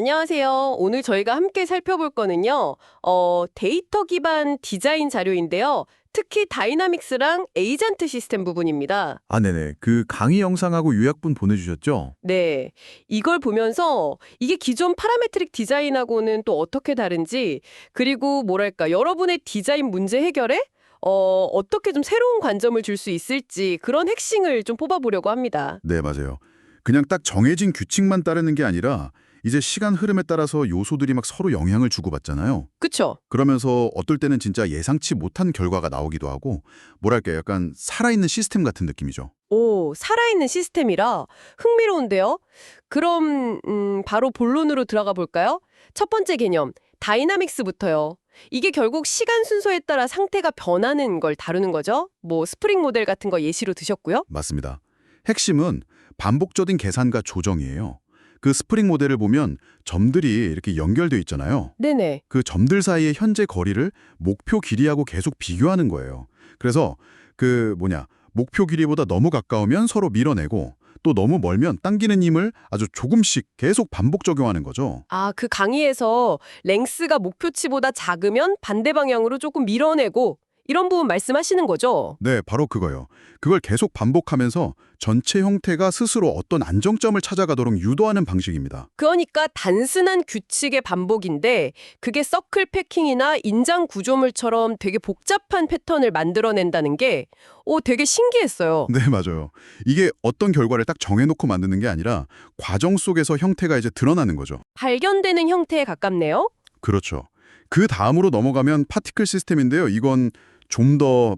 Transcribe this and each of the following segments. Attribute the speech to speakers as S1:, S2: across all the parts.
S1: 안녕하세요. 오늘 저희가 함께 살펴볼 거는요, 데이터 기반 디자인 자료인데요. 특히 다이나믹스랑 에이전트 시스템 부분입니다.
S2: 아, 네네. 그 강의 영상하고 요약본 보내주셨죠?
S1: 네. 이걸 보면서 이게 기존 파라메트릭 디자인하고는 또 어떻게 다른지, 그리고 뭐랄까, 여러분의 디자인 문제 해결에 어떻게 좀 새로운 관점을 줄 수 있을지 그런 핵심을 좀 뽑아보려고 합니다.
S2: 네, 맞아요. 그냥 딱 정해진 규칙만 따르는 게 아니라 이제 시간 흐름에 따라서 요소들이 막 서로 영향을 주고받잖아요.
S1: 그쵸?
S2: 그러면서 어떨 때는 진짜 예상치 못한 결과가 나오기도 하고 뭐랄까요, 약간 살아있는 시스템 같은 느낌이죠.
S1: 오, 살아있는 시스템이라 흥미로운데요? 그럼 바로 본론으로 들어가 볼까요? 첫 번째 개념, 다이나믹스부터요. 이게 결국 시간 순서에 따라 상태가 변하는 걸 다루는 거죠? 뭐 스프링 모델 같은 거 예시로 드셨고요.
S2: 맞습니다. 핵심은 반복적인 계산과 조정이에요. 그 스프링 모델을 보면 점들이 이렇게 연결돼 있잖아요.
S1: 네네.
S2: 그 점들 사이의 현재 거리를 목표 길이하고 계속 비교하는 거예요. 그래서 목표 길이보다 너무 가까우면 서로 밀어내고 또 너무 멀면 당기는 힘을 아주 조금씩 계속 반복 적용하는 거죠.
S1: 아, 그 강의에서 랭스가 목표치보다 작으면 반대 방향으로 조금 밀어내고 이런 부분 말씀하시는 거죠?
S2: 네, 바로 그거요. 그걸 계속 반복하면서 전체 형태가 스스로 어떤 안정점을 찾아가도록 유도하는 방식입니다.
S1: 그러니까 단순한 규칙의 반복인데 그게 서클 패킹이나 인장 구조물처럼 되게 복잡한 패턴을 만들어낸다는 게 되게 신기했어요.
S2: 네, 맞아요. 이게 어떤 결과를 딱 정해놓고 만드는 게 아니라 과정 속에서 형태가 이제 드러나는 거죠.
S1: 발견되는 형태에 가깝네요.
S2: 그렇죠. 그 다음으로 넘어가면 파티클 시스템인데요. 이건 좀 더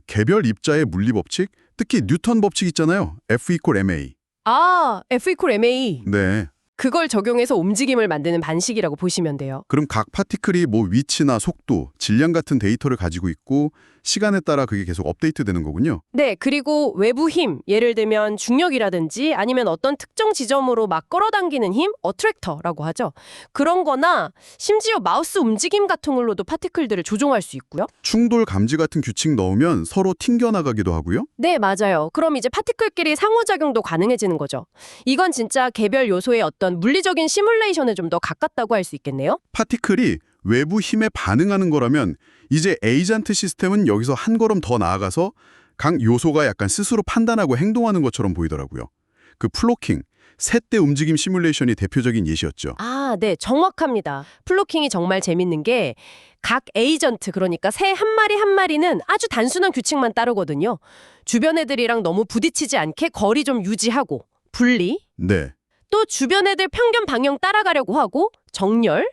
S2: 개별 입자의 물리 법칙, 특히 뉴턴 법칙 있잖아요. F 이퀄 ma.
S1: 아, F 이퀄 ma.
S2: 네.
S1: 그걸 적용해서 움직임을 만드는 반식이라고 보시면 돼요.
S2: 그럼 각 파티클이 뭐 위치나 속도, 질량 같은 데이터를 가지고 있고 시간에 따라 그게 계속 업데이트되는 거군요.
S1: 네, 그리고 외부 힘, 예를 들면 중력이라든지 아니면 어떤 특정 지점으로 막 끌어당기는 힘, 어트랙터라고 하죠. 그런 거나 심지어 마우스 움직임 같은 걸로도 파티클들을 조종할 수 있고요.
S2: 충돌 감지 같은 규칙 넣으면 서로 튕겨나가기도 하고요.
S1: 네, 맞아요. 그럼 이제 파티클끼리 상호작용도 가능해지는 거죠. 이건 진짜 개별 요소의 어떤 물리적인 시뮬레이션에 좀 더 가깝다고 할 수 있겠네요.
S2: 파티클이 외부 힘에 반응하는 거라면 이제 에이전트 시스템은 여기서 한 걸음 더 나아가서 각 요소가 약간 스스로 판단하고 행동하는 것처럼 보이더라고요. 그 플로킹, 새때 움직임 시뮬레이션이 대표적인 예시였죠.
S1: 아, 네, 정확합니다. 플로킹이 정말 재밌는 게 각 에이전트, 그러니까 새 한 마리 한 마리는 아주 단순한 규칙만 따르거든요. 주변 애들이랑 너무 부딪히지 않게 거리 좀 유지하고 분리,
S2: 네,
S1: 또 주변 애들 평균 방향 따라가려고 하고 정렬,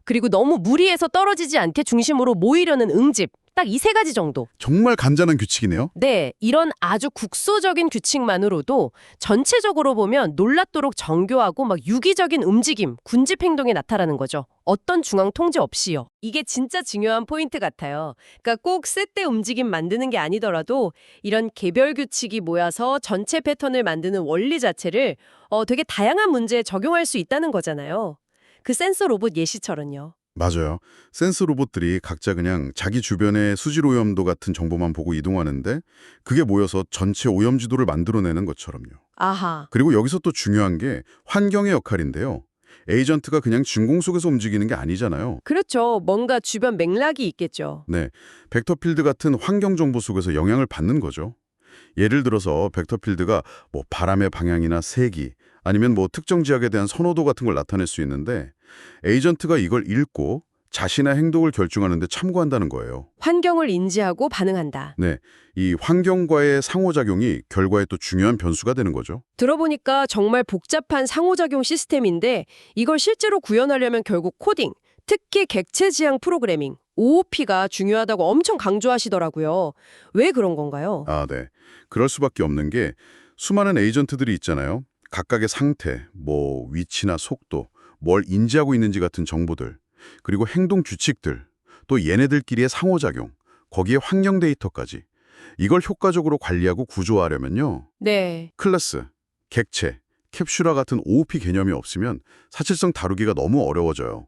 S1: 그리고 너무 무리해서 떨어지지 않게 중심으로 모이려는 응집. 딱 이 세 가지 정도.
S2: 정말 간단한 규칙이네요.
S1: 네, 이런 아주 국소적인 규칙만으로도 전체적으로 보면 놀랍도록 정교하고 막 유기적인 움직임, 군집 행동이 나타나는 거죠. 어떤 중앙 통제 없이요. 이게 진짜 중요한 포인트 같아요. 그러니까 꼭 셋대 움직임 만드는 게 아니더라도 이런 개별 규칙이 모여서 전체 패턴을 만드는 원리 자체를 되게 다양한 문제에 적용할 수 있다는 거잖아요. 그 센서 로봇 예시처럼요.
S2: 맞아요. 센스 로봇들이 각자 그냥 자기 주변의 수질 오염도 같은 정보만 보고 이동하는데 그게 모여서 전체 오염 지도를 만들어내는 것처럼요.
S1: 아하.
S2: 그리고 여기서 또 중요한 게 환경의 역할인데요. 에이전트가 그냥 진공 속에서 움직이는 게 아니잖아요.
S1: 그렇죠. 뭔가 주변 맥락이 있겠죠.
S2: 네, 벡터필드 같은 환경 정보 속에서 영향을 받는 거죠. 예를 들어서 벡터필드가 뭐 바람의 방향이나 세기 아니면 뭐 특정 지역에 대한 선호도 같은 걸 나타낼 수 있는데 에이전트가 이걸 읽고 자신의 행동을 결정하는 데 참고한다는 거예요.
S1: 환경을 인지하고 반응한다.
S2: 네, 이 환경과의 상호작용이 결과에 또 중요한 변수가 되는 거죠.
S1: 들어보니까 정말 복잡한 상호작용 시스템인데 이걸 실제로 구현하려면 결국 코딩, 특히 객체 지향 프로그래밍, OOP가 중요하다고 엄청 강조하시더라고요. 왜 그런 건가요?
S2: 아, 네. 그럴 수밖에 없는 게 수많은 에이전트들이 있잖아요. 각각의 상태, 뭐 위치나 속도, 뭘 인지하고 있는지 같은 정보들, 그리고 행동 규칙들, 또 얘네들끼리의 상호작용, 거기에 환경 데이터까지. 이걸 효과적으로 관리하고 구조화하려면요.
S1: 네.
S2: 클래스, 객체, 캡슐화 같은 OOP 개념이 없으면 사실상 다루기가 너무 어려워져요.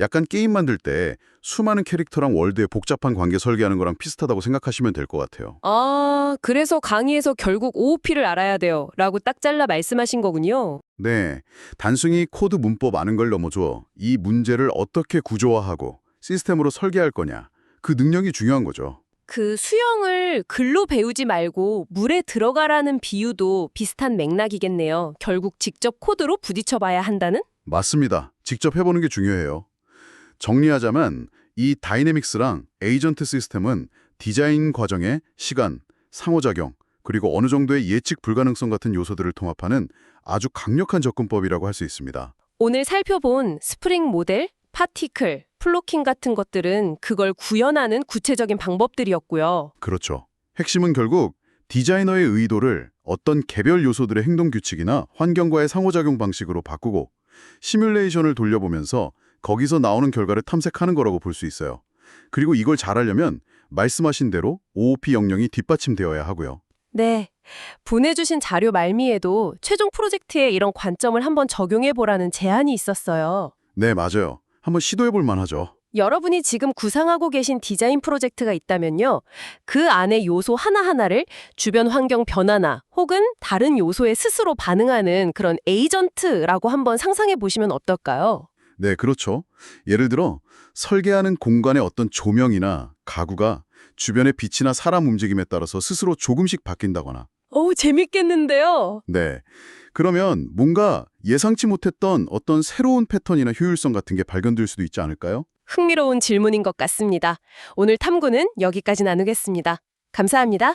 S2: 약간 게임 만들 때 수많은 캐릭터랑 월드의 복잡한 관계 설계하는 거랑 비슷하다고 생각하시면 될 것 같아요.
S1: 아, 그래서 강의에서 결국 OOP를 알아야 돼요. 라고 딱 잘라 말씀하신 거군요.
S2: 네, 단순히 코드 문법 아는 걸 넘어서 이 문제를 어떻게 구조화하고 시스템으로 설계할 거냐, 그 능력이 중요한 거죠.
S1: 그 수영을 글로 배우지 말고 물에 들어가라는 비유도 비슷한 맥락이겠네요. 결국 직접 코드로 부딪혀 봐야 한다는?
S2: 맞습니다. 직접 해보는 게 중요해요. 정리하자면 이 다이내믹스랑 에이전트 시스템은 디자인 과정에 시간, 상호작용, 그리고 어느 정도의 예측 불가능성 같은 요소들을 통합하는 아주 강력한 접근법이라고 할 수 있습니다.
S1: 오늘 살펴본 스프링 모델, 파티클, 플로킹 같은 것들은 그걸 구현하는 구체적인 방법들이었고요.
S2: 그렇죠. 핵심은 결국 디자이너의 의도를 어떤 개별 요소들의 행동 규칙이나 환경과의 상호작용 방식으로 바꾸고 시뮬레이션을 돌려보면서 거기서 나오는 결과를 탐색하는 거라고 볼 수 있어요. 그리고 이걸 잘하려면 말씀하신 대로 OOP 역량이 뒷받침되어야 하고요.
S1: 네. 보내주신 자료 말미에도 최종 프로젝트에 이런 관점을 한번 적용해보라는 제안이 있었어요.
S2: 네, 맞아요. 한번 시도해볼 만하죠.
S1: 여러분이 지금 구상하고 계신 디자인 프로젝트가 있다면요. 그 안의 요소 하나하나를 주변 환경 변화나 혹은 다른 요소에 스스로 반응하는 그런 에이전트라고 한번 상상해 보시면 어떨까요?
S2: 네, 그렇죠. 예를 들어 설계하는 공간의 어떤 조명이나 가구가 주변의 빛이나 사람 움직임에 따라서 스스로 조금씩 바뀐다거나.
S1: 재밌겠는데요.
S2: 네. 그러면 뭔가 예상치 못했던 어떤 새로운 패턴이나 효율성 같은 게 발견될 수도 있지 않을까요?
S1: 흥미로운 질문인 것 같습니다. 오늘 탐구는 여기까지 나누겠습니다. 감사합니다.